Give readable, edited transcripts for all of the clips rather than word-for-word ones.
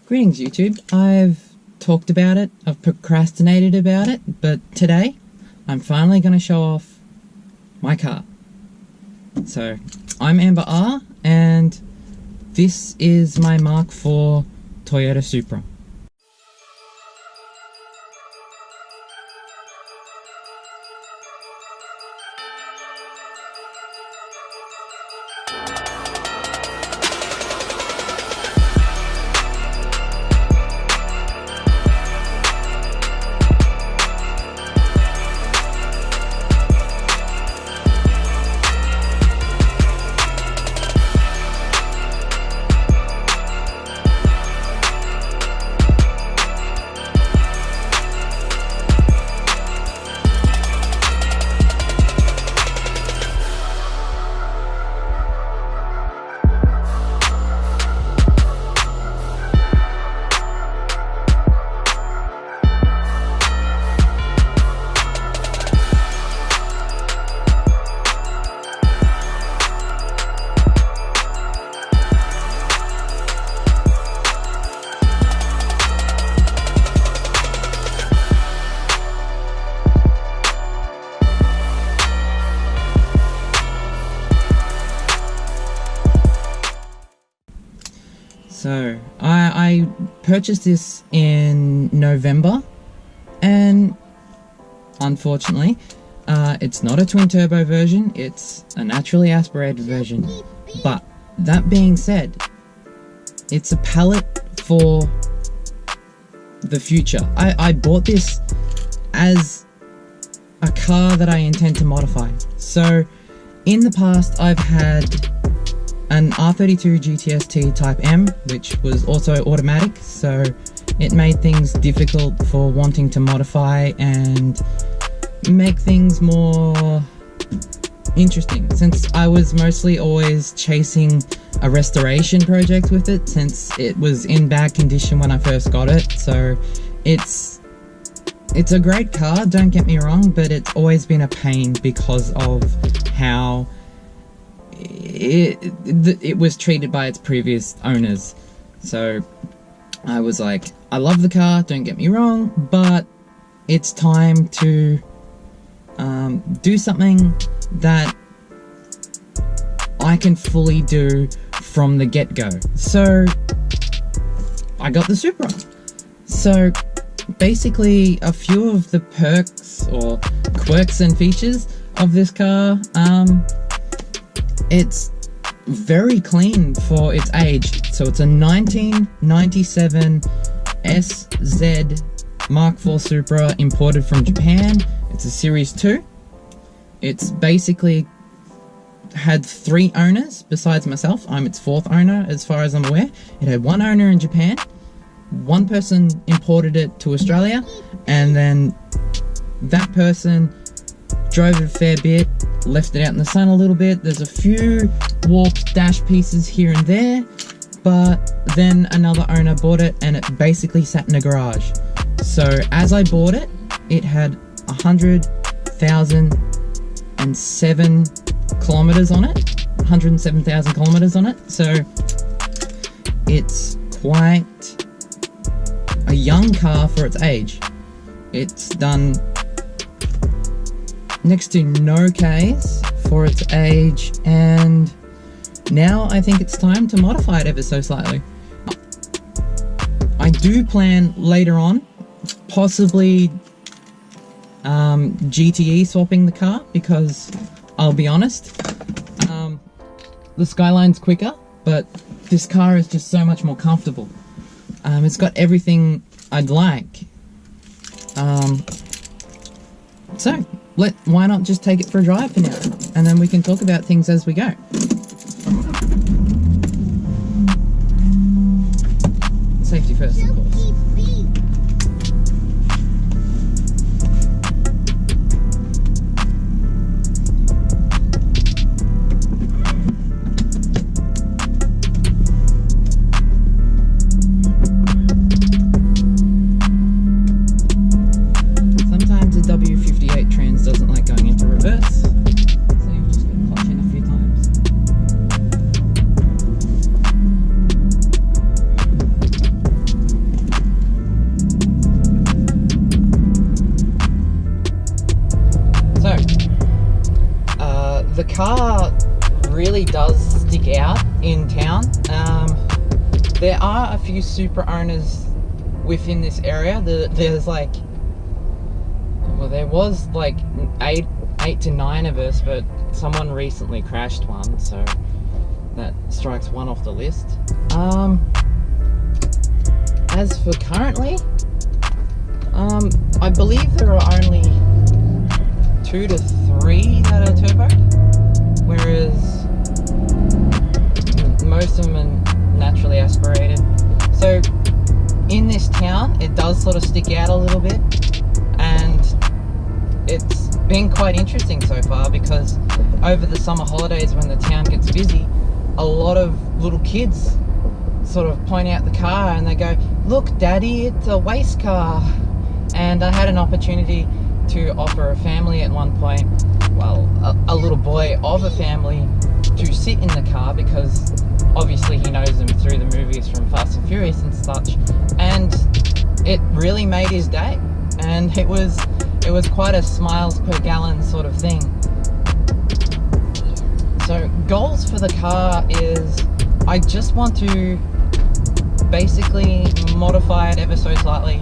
Greetings YouTube. I've talked about it, I've procrastinated about it, but today I'm finally going to show off my car. So, I'm Amber R, and this is my Mark IV Toyota Supra. So, I purchased this in November, and unfortunately, it's not a twin-turbo version, it's a naturally aspirated version. But, that being said, it's a palette for the future. I bought this as a car that I intend to modify. So, in the past, I've had an R32 GTS-T Type M, which was also automatic, so it made things difficult for wanting to modify and make things more interesting, since I was mostly always chasing a restoration project with it, since it was in bad condition when I first got it. So it's a great car, don't get me wrong, but it's always been a pain because of how it was treated by its previous owners. So I was like, I love the car, don't get me wrong, but it's time to do something that I can fully do from the get-go. So I got the Supra. So basically, a few of the perks or quirks and features of this car, it's very clean for its age. So it's a 1997 SZ Mark IV Supra imported from Japan. It's a Series 2. It's basically had 3 owners besides myself. I'm its 4th owner as far as I'm aware. It had 1 owner in Japan. 1 person imported it to Australia, and then that person drove it a fair bit, left it out in the sun a little bit. There's a few warped dash pieces here and there, but then another owner bought it and it basically sat in a garage. So as I bought it, it had 100,007 kilometers on it. 107,000 kilometers on it. So it's quite a young car for its age. It's done next to no Ks for its age, and now I think it's time to modify it ever so slightly. I do plan later on possibly GTE swapping the car, because I'll be honest, the Skyline's quicker, but this car is just so much more comfortable. It's got everything I'd like. So why not just take it for a drive for now, and then we can talk about things as we go. Safety first, of course. Sometimes the W58 trans doesn't like going into reverse, so you've just got to clutch in a few times. really does stick out in town. There are a few Supra owners within this area. There's like, well, there was like eight to nine of us, but someone recently crashed one, so that strikes one off the list. As for currently, I believe there are only 2 to 3 that are turbo, whereas most of them are naturally aspirated. So in this town, it does sort of stick out a little bit, and it's been quite interesting so far, because over the summer holidays when the town gets busy, a lot of little kids sort of point out the car and they go, "Look, Daddy, it's a waste car." And I had an opportunity to offer a family at one point, well, a little boy of a family, to sit in the car, because obviously he knows them through the movies from Fast and Furious and such, and it really made his day. And it was quite a smiles per gallon sort of thing. So goals for the car is, I just want to basically modify it ever so slightly,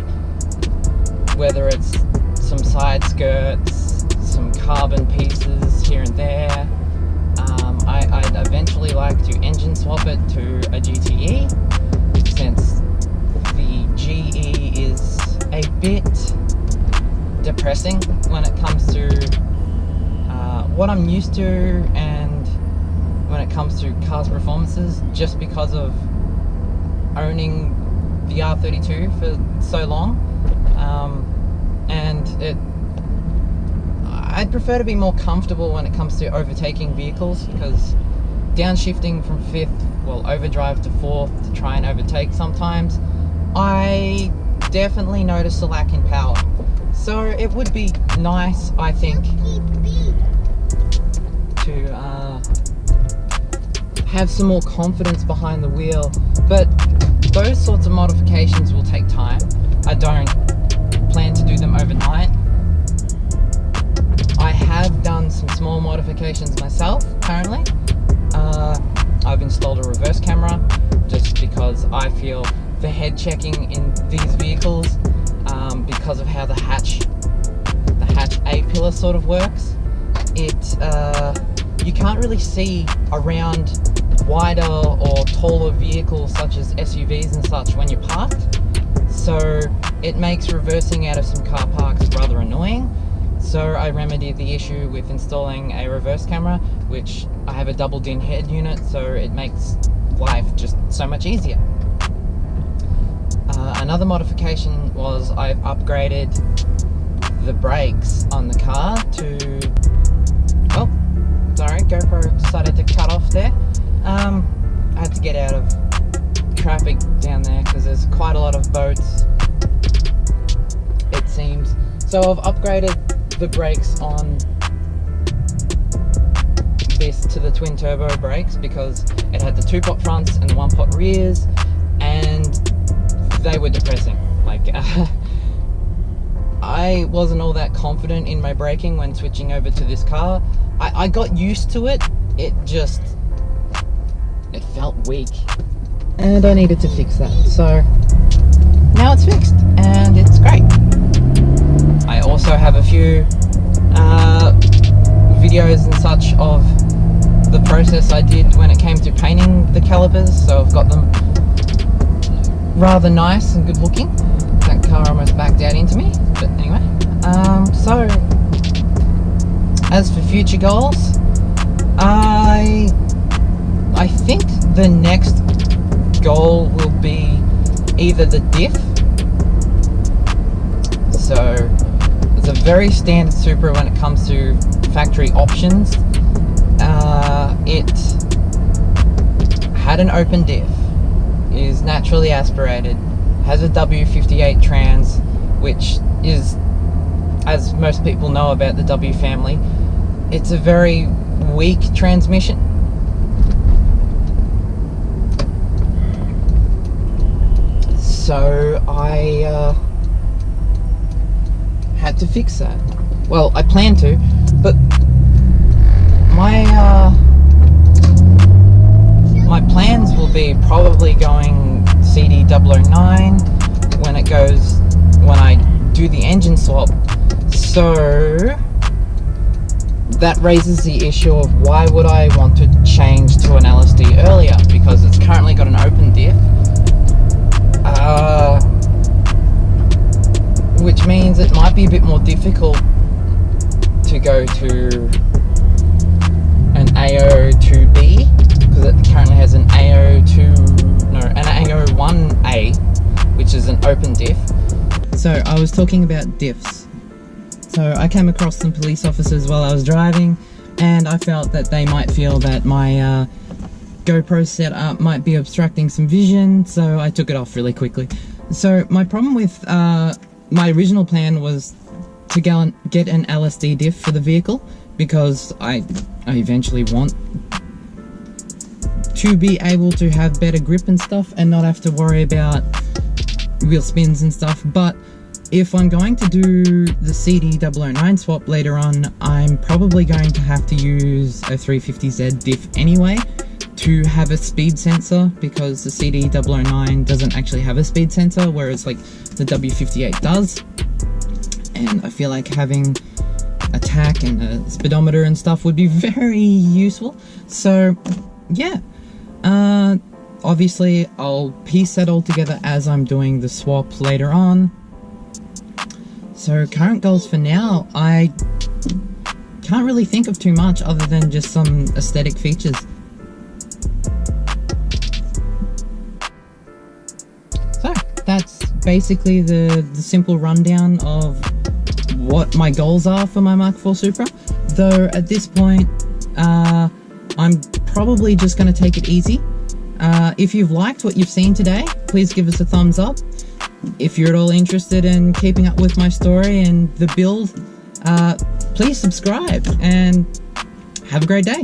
whether it's some side skirts, some carbon pieces here and there. I'd eventually like to engine swap it to a GTE, since the GE is a bit depressing when it comes to what I'm used to, and when it comes to cars' performances, just because of owning the R32 for so long. And I'd prefer to be more comfortable when it comes to overtaking vehicles, because downshifting from 5th, well, overdrive to 4th to try and overtake sometimes, I definitely notice a lack in power. So it would be nice, I think, to have some more confidence behind the wheel, but those sorts of modifications will take time. I don't plan to do them overnight. I have done some small modifications myself currently. I've installed a reverse camera, just because I feel the head checking in these vehicles, because of how the hatch A-pillar sort of works, you can't really see around wider or taller vehicles such as SUVs and such when you're parked, so it makes reversing out of some car parks rather annoying. So I remedied the issue with installing a reverse camera, which I have a double DIN head unit, so it makes life just so much easier. Another modification was I've upgraded the brakes on the car to... Oh, sorry, GoPro decided to cut off there. I had to get out of traffic down there because there's quite a lot of boats, it seems. So I've upgraded the brakes on this to the twin turbo brakes, because it had the 2-pot fronts and the 1-pot rears, and they were depressing. Like, I wasn't all that confident in my braking when switching over to this car. I got used to it, it felt weak, and I needed to fix that. So now it's fixed and it's great. I also have a few videos and such of the process I did when it came to painting the calipers, so I've got them rather nice and good looking. That car almost backed out into me, but anyway. So as for future goals, I think the next goal will be either the diff. So it's a very standard Supra when it comes to factory options. It had an open diff, is naturally aspirated, has a W58 trans, which is, as most people know about the W family, it's a very weak transmission. So I had to fix that. Well, I plan to, but my my plans will be probably going CD009 when I do the engine swap. So that raises the issue of why would I want to change to an LSD earlier, because it's currently got an open diff, which means it might be a bit more difficult to go to an AO2B, because it currently has an AO1A, which is an open diff. So I was talking about diffs. So I came across some police officers while I was driving, and I felt that they might feel that my GoPro setup might be obstructing some vision, so I took it off really quickly. So my problem with my original plan was to get an LSD diff for the vehicle, because I eventually want to be able to have better grip and stuff and not have to worry about wheel spins and stuff. But if I'm going to do the CD009 swap later on, I'm probably going to have to use a 350Z diff anyway to have a speed sensor, because the CD009 doesn't actually have a speed sensor, whereas like the W58 does. And I feel like having a tach and a speedometer and stuff would be very useful. So yeah, obviously I'll piece that all together as I'm doing the swap later on. So current goals for now, I can't really think of too much other than just some aesthetic features. So that's basically the simple rundown of what my goals are for my MK4 Supra. Though at this point, I'm probably just going to take it easy. If you've liked what you've seen today, please give us a thumbs up. If you're at all interested in keeping up with my story and the build, please subscribe, and have a great day.